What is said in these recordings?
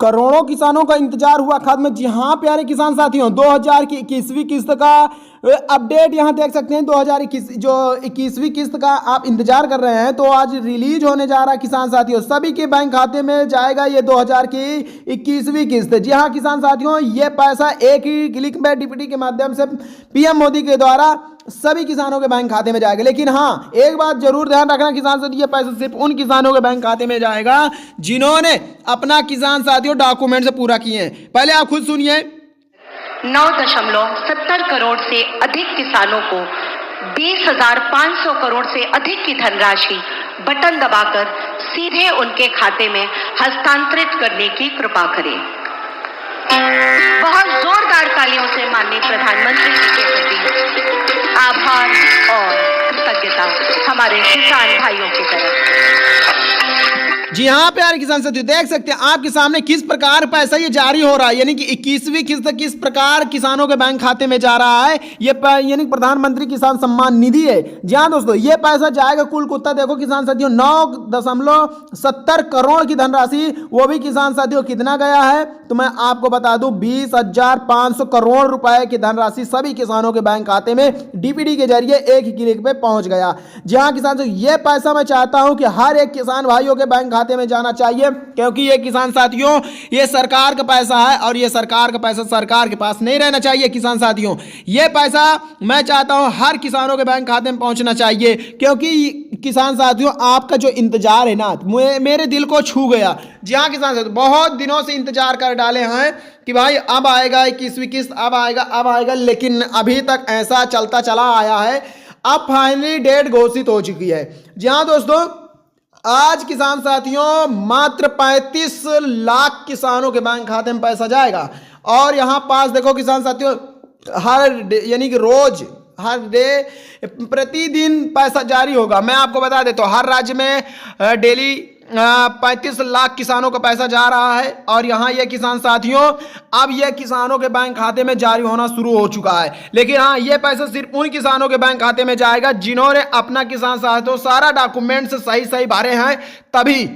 करोड़ों किसानों का इंतजार हुआ खत्म। जी हाँ प्यारे किसान साथियों, 2000 की 21वीं किस्त का अपडेट यहाँ देख सकते हैं। 2021 जो 21वीं किस्त का आप इंतजार कर रहे हैं तो आज रिलीज होने जा रहा है किसान साथियों। सभी के बैंक खाते में जाएगा ये 2000 की 21वीं किस्त। जी हाँ किसान साथियों, ये पैसा एक ही क्लिक में डीपीटी के माध्यम से पीएम मोदी के द्वारा सभी किसानों के बैंक खाते में जाएगा। लेकिन हाँ, एक बात जरूर ध्यान रखना किसान साथियों, ये पैसा सिर्फ उन किसानों के बैंक खाते में जाएगा जिन्होंने अपना किसान साथियों डॉक्यूमेंट से पूरा किए हैं। पहले आप खुद सुनिए। 9.70 करोड़ से अधिक किसानों को 20,500 करोड़ से अधिक की धनराशि बटन दबाकर सीधे उनके खाते में हस्तांतरित करने की कृपा करें। बहुत जोरदार तालियों से माननीय प्रधानमंत्री जी के प्रति आभार और कृतज्ञता हमारे किसान भाइयों की तरफ। जी हाँ प्यारे किसान साथियों, देख सकते हैं आपके सामने किस प्रकार पैसा ये जारी हो रहा है, यानी कि 21वीं किस्त किस प्रकार किसानों के बैंक खाते में जा रहा है। ये यानी प्रधानमंत्री किसान सम्मान निधि है। जी हाँ दोस्तों, ये पैसा जाएगा कुल कुत्ता देखो किसान साथियों 9.70 करोड़ की धनराशि। वो भी किसान साथियों कितना गया है तो मैं आपको बता दूं 20,500 करोड़ रुपए की धनराशि सभी किसानों के बैंक खाते में डीपीडी के जरिए एक ही क्लिक पे पहुंच गया। जी हाँ किसान साथियों, ये पैसा मैं चाहता हूं कि हर एक किसान भाइयों के बैंक खाते में जाना चाहिए, क्योंकि ये किसान साथियों ये सरकार का पैसा है और ये सरकार का पैसा सरकार के पास नहीं रहना चाहिए। किसान साथियों, ये पैसा मैं चाहता हूं हर किसानों के बैंक खाते में पहुंचना चाहिए, क्योंकि किसान साथियों आपका जो इंतजार है ना मेरे दिल को छू गया। जी हाँ किसान साथियों, बहुत दिनों से इंतजार कर डाले हैं कि भाई अब आएगा 21वीं किस्त, अब आएगा, लेकिन अभी तक ऐसा चलता चला आया है। अब फाइनली डेट घोषित हो चुकी है। जी हाँ दोस्तों, आज किसान साथियों मात्र 35 लाख किसानों के बैंक खाते में पैसा जाएगा। और यहां पास देखो किसान साथियों हर यानी कि रोज हर डे प्रतिदिन पैसा जारी होगा। मैं आपको बता देता हूं हर राज्य में डेली 35 लाख किसानों का पैसा जा रहा है। और यहाँ ये किसान साथियों अब ये किसानों के बैंक खाते में जारी होना शुरू हो चुका है। लेकिन हाँ, ये पैसा सिर्फ उन किसानों के बैंक खाते में जाएगा जिन्होंने अपना किसान साथियों सारा डॉक्यूमेंट सही भरे हैं, तभी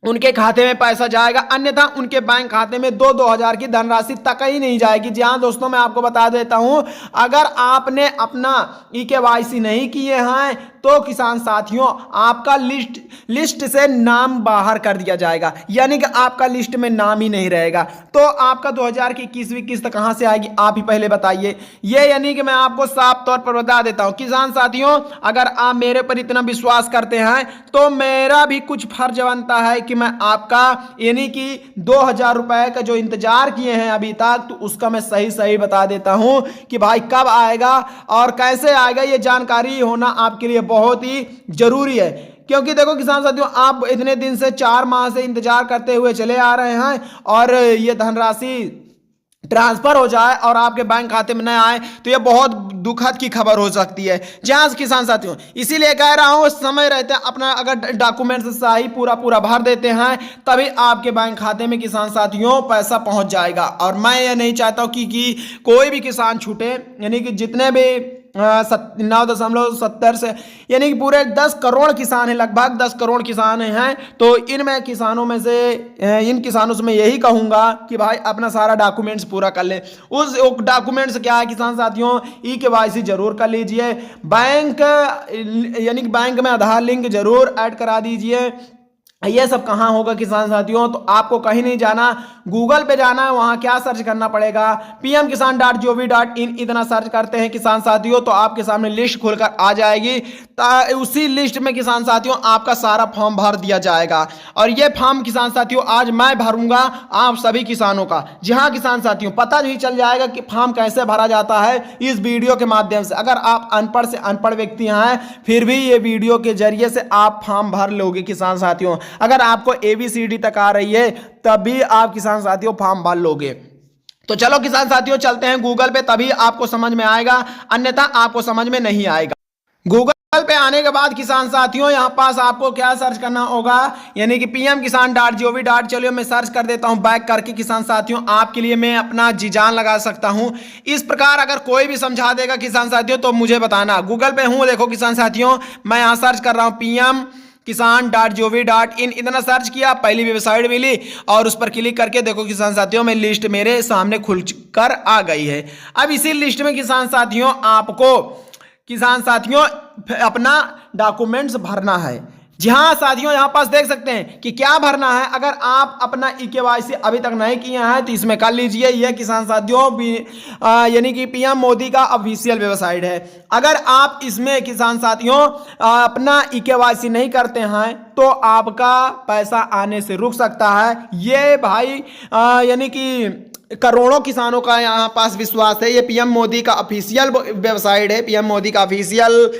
उनके खाते में पैसा जाएगा। अन्यथा उनके बैंक खाते में 2,000 की धनराशि तक ही नहीं जाएगी। जी हाँ दोस्तों, मैं आपको बता देता हूं अगर आपने अपना EKYC नहीं किए हैं तो किसान साथियों आपका लिस्ट से नाम बाहर कर दिया जाएगा, यानी कि आपका लिस्ट में नाम ही नहीं रहेगा। तो आपका 2000 की 21वीं किस्त कहां से आएगी आप ही पहले बताइए। ये यानी कि मैं आपको साफ तौर पर बता देता हूं किसान साथियों, अगर आप मेरे पर इतना विश्वास करते हैं तो मेरा भी कुछ फर्ज बनता है कि मैं आपका यानी कि 2,000 रुपए का जो इंतजार किए हैं अभी तक, तो उसका मैं सही बता देता हूं कि भाई कब आएगा और कैसे आएगा। ये जानकारी होना आपके लिए बहुत ही जरूरी है, क्योंकि देखो किसान साथियों आप इतने दिन से 4 माह से इंतजार करते हुए चले आ रहे हैं और ये धनराशि ट्रांसफर हो जाए और आपके बैंक खाते में न आए तो ये बहुत दुखद की खबर हो सकती है। जहां किसान साथियों इसीलिए कह रहा हूं समय रहते अपना अगर डॉक्यूमेंट सही पूरा भर देते हैं तभी आपके बैंक खाते में किसान साथियों पैसा पहुंच जाएगा। और मैं ये नहीं चाहता हूं कि कोई भी किसान छूटे, यानी कि जितने भी 9.70 से यानी कि पूरे 10 करोड़ किसान हैं, लगभग 10 करोड़ किसान हैं। तो इनमें किसानों में से इन किसानों से मैं यही कहूंगा कि भाई अपना सारा डॉक्यूमेंट्स पूरा कर ले। उस डॉक्यूमेंट्स क्या है किसान साथियों, EKYC जरूर कर लीजिए, बैंक यानी कि बैंक में आधार लिंक जरूर ऐड करा दीजिए। ये सब कहाँ होगा किसान साथियों, तो आपको कहीं नहीं जाना, गूगल पे जाना है। वहाँ क्या सर्च करना पड़ेगा, pmkisan.gov.in इतना सर्च करते हैं किसान साथियों तो आपके सामने लिस्ट खुलकर आ जाएगी। उसी लिस्ट में किसान साथियों आपका सारा फॉर्म भर दिया जाएगा। और ये फॉर्म किसान साथियों आज मैं भरूंगा आप सभी किसानों का। जी हाँ किसान साथियों, पता नहीं चल जाएगा कि फॉर्म कैसे भरा जाता है इस वीडियो के माध्यम से। अगर आप अनपढ़ से अनपढ़ व्यक्ति हैं फिर भी ये वीडियो के जरिए से आप फॉर्म भर लोगे किसान साथियों। अगर आपको ABCD तक आ रही है तभी आप किसान साथियों फॉर्म भर लोगे। तो चलो किसान साथियों चलते हैं गूगल पे, तभी आपको समझ में आएगा, अन्यथा आपको समझ में नहीं आएगा। गूगल पे आने के बाद किसान साथियों यहाँ पास आपको क्या सर्च करना होगा, यानी कि pmkisan.gov. चलिए मैं सर्च कर देता हूँ बैक करके किसान साथियों, आपके लिए मैं अपना जी जान लगा सकता हूँ। इस प्रकार अगर कोई भी समझा देगा किसान साथियों तो मुझे बताना। गूगल पे हूँ देखो किसान साथियों, मैं यहाँ सर्च कर रहा हूँ kisan.gov.in इतना सर्च किया, पहली वेबसाइट मिली और उस पर क्लिक करके देखो किसान साथियों में लिस्ट मेरे सामने खुल कर आ गई है। अब इसी लिस्ट में किसान साथियों आपको अपना डॉक्यूमेंट्स भरना है। जी हाँ साथियों, यहाँ पास देख सकते हैं कि क्या भरना है। अगर आप अपना ई-केवाईसी अभी तक नहीं किया है तो इसमें कर लीजिए। यह किसान साथियों यानी कि पीएम मोदी का ऑफिशियल वेबसाइट है। अगर आप इसमें किसान साथियों अपना ई-केवाईसी नहीं करते हैं तो आपका पैसा आने से रुक सकता है। ये भाई यानी कि करोड़ों किसानों का यहाँ पास विश्वास है। ये पीएम मोदी का ऑफिशियल वेबसाइट है, पीएम मोदी का ऑफिशियल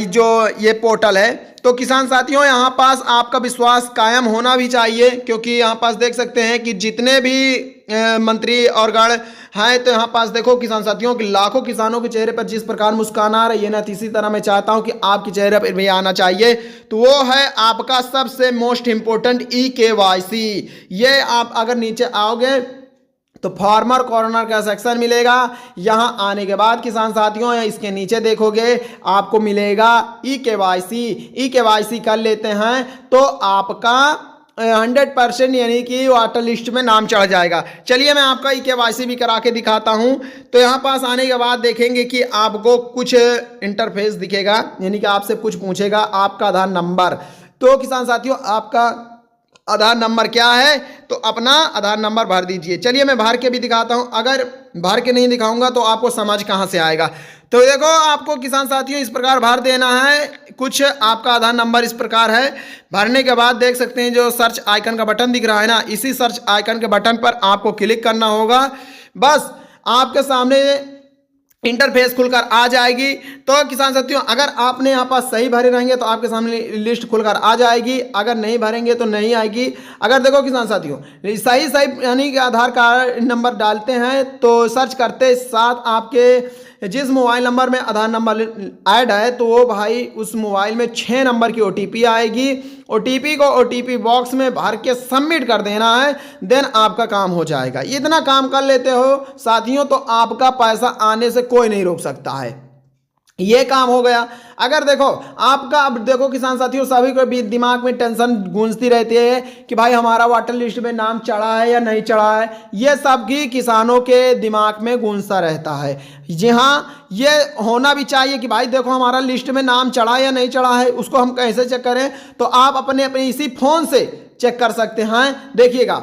जो ये पोर्टल है। तो किसान साथियों यहाँ पास आपका विश्वास कायम होना भी चाहिए, क्योंकि यहाँ पास देख सकते हैं कि जितने भी मंत्री और गण हैं तो यहाँ पास देखो किसान साथियों कि लाखों किसानों के चेहरे पर जिस प्रकार मुस्कान आ रही है ना, इसी तरह मैं चाहता हूँ कि आपके चेहरे पर भी आना चाहिए। तो वो है आपका सबसे मोस्ट इम्पोर्टेंट ई-केवाईसी। ये आप अगर नीचे आओगे तो फार्मर कॉर्नर का सेक्शन मिलेगा। यहाँ आने के बाद किसान साथियों इसके नीचे देखोगे आपको मिलेगा ई-केवाईसी। ई-केवाईसी कर लेते हैं तो आपका 100% यानी कि वाटर लिस्ट में नाम चढ़ जाएगा। चलिए मैं आपका ई-केवाईसी भी करा के दिखाता हूँ। तो यहाँ पास आने के बाद देखेंगे कि आपको कुछ इंटरफेस दिखेगा, यानी कि आपसे कुछ पूछेगा आपका आधार नंबर। तो किसान साथियों आपका आधार नंबर क्या है, तो अपना आधार नंबर भर दीजिए। चलिए मैं भर के भी दिखाता हूं। अगर भर के नहीं दिखाऊंगा तो आपको समझ कहां से आएगा। तो देखो आपको किसान साथियों इस प्रकार भर देना है। कुछ आपका आधार नंबर इस प्रकार है। भरने के बाद देख सकते हैं जो सर्च आइकन का बटन दिख रहा है ना, इसी सर्च आइकन के बटन पर आपको क्लिक करना होगा। बस आपके सामने इंटरफेस खुलकर आ जाएगी। तो किसान साथियों अगर आपने यहाँ पास सही भरे रहेंगे तो आपके सामने लिस्ट खुलकर आ जाएगी, अगर नहीं भरेंगे तो नहीं आएगी। अगर देखो किसान साथियों सही यानी कि आधार कार्ड नंबर डालते हैं तो सर्च करते साथ आपके जिस मोबाइल नंबर में आधार नंबर ऐड है तो वो भाई उस मोबाइल में 6 नंबर की OTP आएगी। OTP को OTP बॉक्स में भर के सबमिट कर देना है, देन आपका काम हो जाएगा। इतना काम कर लेते हो साथियों तो आपका पैसा आने से कोई नहीं रोक सकता है। ये काम हो गया। अगर देखो आपका अब देखो किसान साथियों सभी को भी दिमाग में टेंशन गूंजती रहती है कि भाई हमारा वाटर लिस्ट में नाम चढ़ा है या नहीं चढ़ा है। ये सब भी किसानों के दिमाग में गूंजता रहता है। जी हाँ, ये होना भी चाहिए कि भाई देखो हमारा लिस्ट में नाम चढ़ा है या नहीं चढ़ा है। उसको हम कैसे चेक करें, तो आप अपने इसी फोन से चेक कर सकते हैं। देखिएगा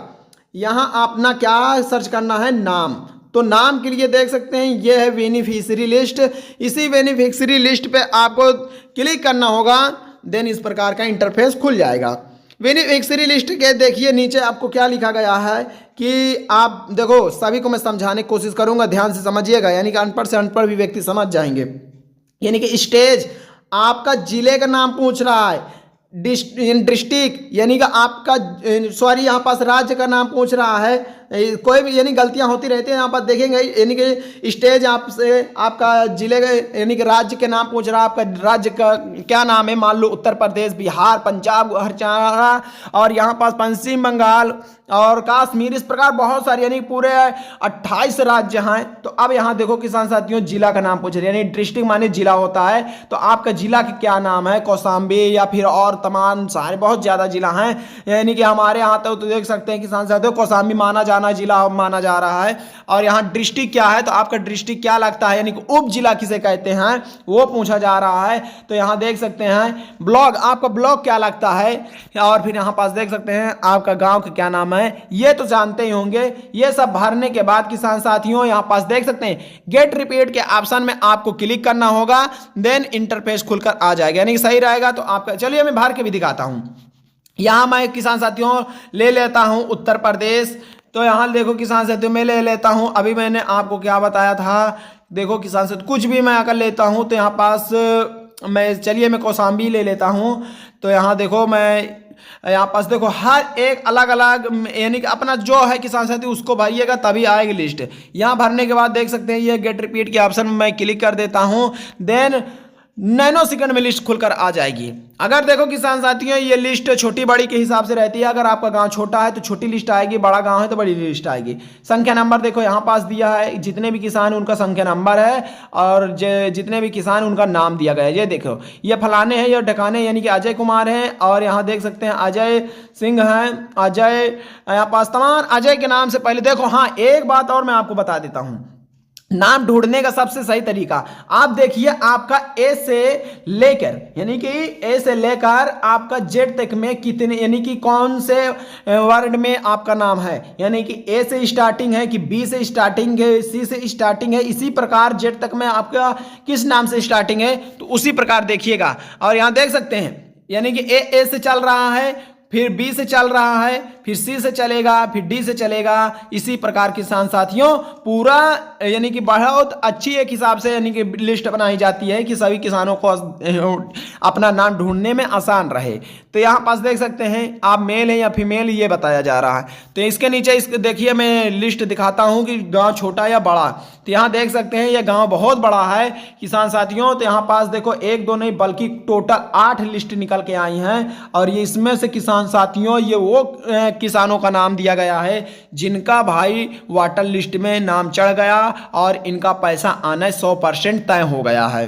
यहाँ अपना क्या सर्च करना है, नाम। तो नाम के लिए देख सकते हैं ये है बेनिफिशियरी लिस्ट। इसी बेनिफिशियरी लिस्ट पे आपको क्लिक करना होगा, देन इस प्रकार का इंटरफेस खुल जाएगा। बेनिफिशियरी लिस्ट के देखिए नीचे आपको क्या लिखा गया है कि आप देखो सभी को मैं समझाने की कोशिश करूंगा, ध्यान से समझिएगा, यानी कि अनपढ़ से अनपढ़ भी व्यक्ति समझ जाएंगे। यानी कि स्टेज आपका जिले का नाम पूछ रहा है, डिस्ट्रिक्ट यानी कि आपका यहाँ पास राज्य का नाम पूछ रहा है। कोई भी यानी गलतियां होती रहती है यहाँ पर देखेंगे। यानी कि स्टेज आपसे आपका जिले के यानी कि राज्य के नाम पूछ रहा है, आपका राज्य का क्या नाम है, मान लो उत्तर प्रदेश, बिहार, पंजाब, हरियाणा और यहाँ पास पश्चिम बंगाल और कश्मीर, इस प्रकार बहुत सारे यानी पूरे 28 राज्य हैं। तो अब यहाँ देखो किसान साथियों जिला का नाम पूछ रहे हैं, यानी डिस्ट्रिक्ट माने जिला होता है। तो आपका जिला का क्या नाम है, कौशाम्बी या फिर और तमाम सारे बहुत ज़्यादा जिला हैं। यानी कि हमारे यहाँ तो देख सकते हैं किसान साथियों कौशाम्बी माना जाना जिला माना जा रहा है। और यहाँ डिस्ट्रिक्ट क्या है, तो आपका डिस्ट्रिक्ट क्या लगता है, यानी कि उप जिला किसे कहते हैं वो पूछा जा रहा है। तो यहाँ देख सकते हैं ब्लॉक, आपका ब्लॉक क्या लगता है, और फिर यहाँ पास देख सकते हैं आपका गांव का क्या नाम है। ये तो जानते ही होंगे। ये सब भरने के बाद किसान साथियों यहाँ पास देख सकते हैं गेट रिपीट के ऑप्शन में आपको क्लिक करना होगा, देन इंटरफेस खुलकर आ जाएगा, यानी कि सही रहेगा। तो आपका चलिए मैं भर के भी दिखाता हूँ। यहाँ मैं किसान साथियों ले लेता हूँ उत्तर प्रदेश। तो यहाँ देखो किसान साथियों मैं ले लेता हूँ, अभी मैंने आपको क्या बताया था, देखो किसान साथियों कुछ भी मैं अगर लेता हूँ तो यहाँ पास मैं चलिए मैं कौशाम्बी ले लेता हूँ। तो यहाँ देखो मैं यहाँ पास देखो हर एक अलग अलग यानी कि अपना जो है किसान साथी उसको भरिएगा तभी आएगी लिस्ट। यहाँ भरने के बाद देख सकते हैं ये गेट रिपीट के ऑप्शन में मैं क्लिक कर देता हूँ। देन नैनो सेकंड में लिस्ट खुलकर आ जाएगी। अगर देखो किसान साथियों, ये लिस्ट छोटी बड़ी के हिसाब से रहती है। अगर आपका गांव छोटा है तो छोटी लिस्ट आएगी, बड़ा गांव है तो बड़ी लिस्ट आएगी। संख्या नंबर देखो यहाँ पास दिया है, जितने भी किसान हैं उनका संख्या नंबर है और जितने भी किसान उनका नाम दिया गया है। ये देखो, ये फलाने हैं, ये ढकाने यानी कि अजय कुमार हैं, और यहाँ देख सकते हैं अजय सिंह हैं, अजय यहाँ पास तमाम अजय के नाम से पहले देखो। हाँ, एक बात और मैं आपको बता देता हूँ, नाम ढूंढने का सबसे सही तरीका आप देखिए, आपका ए से लेकर यानी कि ए से लेकर आपका जेड तक में कितने यानी कि कौन से वर्ड में आपका नाम है, यानी कि ए से स्टार्टिंग है कि बी से स्टार्टिंग है, सी से स्टार्टिंग है, इसी प्रकार जेड तक में आपका किस नाम से स्टार्टिंग है, तो उसी प्रकार देखिएगा। और यहां देख सकते हैं यानी कि ए से चल रहा है, फिर बी से चल रहा है, फिर सी से चलेगा, फिर डी से चलेगा। इसी प्रकार किसान साथियों पूरा यानी कि बहुत अच्छी एक हिसाब से यानी कि लिस्ट बनाई जाती है कि सभी किसानों को अपना नाम ढूंढने में आसान रहे। तो यहाँ पास देख सकते हैं आप मेल है या फीमेल ये बताया जा रहा है। तो इसके नीचे इसके देखिए मैं लिस्ट दिखाता हूँ कि गाँव छोटा या बड़ा। तो यहाँ देख सकते हैं ये गाँव बहुत बड़ा है किसान साथियों। तो यहाँ पास देखो एक दो नहीं बल्कि टोटल 8 लिस्ट निकल के आई हैं, और ये इसमें से किसान साथियों ये वो किसानों का नाम दिया गया है जिनका भाई वाटर लिस्ट में नाम चढ़ गया और इनका पैसा आना 100% तय हो गया है।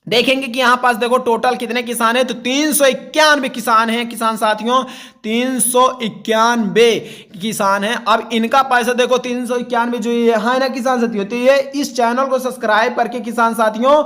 देखेंगे कि यहां पास देखो टोटल कितने किसान हैं, तो 391 किसान हैं किसान साथियों, 391 किसान हैं। अब इनका पैसा देखो 391 जो ये है ना किसान साथियों, तो ये इस चैनल को सब्सक्राइब करके किसान साथियों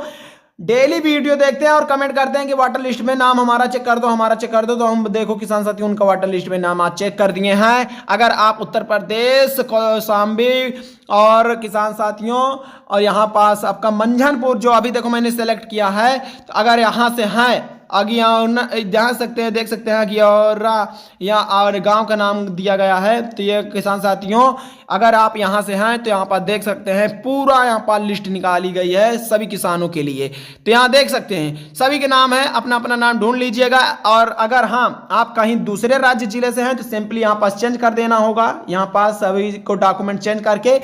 डेली वीडियो देखते हैं और कमेंट करते हैं कि वाटर लिस्ट में नाम हमारा चेक कर दो, हमारा चेक कर दो। तो हम देखो किसान साथियों उनका वाटर लिस्ट में नाम आज चेक कर दिए हैं। अगर आप उत्तर प्रदेश कौशाम्बी और किसान साथियों और यहाँ पास आपका मंझनपुर जो अभी देखो मैंने सेलेक्ट किया है, तो अगर यहाँ से हैं जा सकते हैं, देख सकते हैं कि और गांव का नाम दिया गया है। तो ये किसान साथियों अगर आप यहाँ से हैं तो यहाँ पर देख सकते हैं पूरा यहाँ पर लिस्ट निकाली गई है सभी किसानों के लिए। तो यहाँ देख सकते हैं सभी के नाम है, अपना अपना नाम ढूंढ लीजिएगा। और अगर हाँ आप कहीं दूसरे राज्य जिले से हैं तो सिंपली यहाँ पास चेंज कर देना होगा। यहाँ पास सभी को डॉक्यूमेंट चेंज करके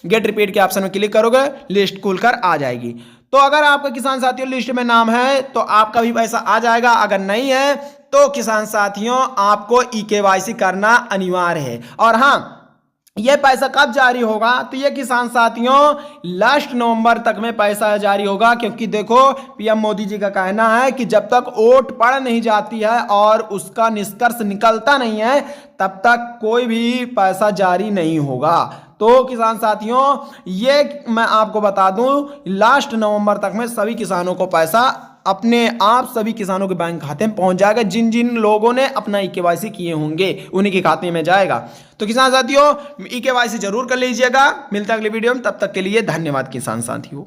गेट रिपीट के ऑप्शन में क्लिक करोगे, लिस्ट खुलकर आ जाएगी। तो अगर आपका किसान साथियों लिस्ट में नाम है तो आपका भी पैसा आ जाएगा, अगर नहीं है तो किसान साथियों आपको ई-केवाईसी करना अनिवार्य है। और हाँ, ये पैसा कब जारी होगा, तो ये किसान साथियों लास्ट नवंबर तक में पैसा जारी होगा, क्योंकि देखो पीएम मोदी जी का कहना है कि जब तक वोट पड़ नहीं जाती है और उसका निष्कर्ष निकलता नहीं है तब तक कोई भी पैसा जारी नहीं होगा। तो किसान साथियों ये मैं आपको बता दूं लास्ट नवंबर तक में सभी किसानों को पैसा अपने आप सभी किसानों के बैंक खाते में पहुंच जाएगा। जिन जिन लोगों ने अपना ई-केवाईसी किए होंगे उन्हीं के खाते में जाएगा। तो किसान साथियों ई-केवाईसी जरूर कर लीजिएगा। मिलता है अगले वीडियो में, तब तक के लिए धन्यवाद किसान साथियों।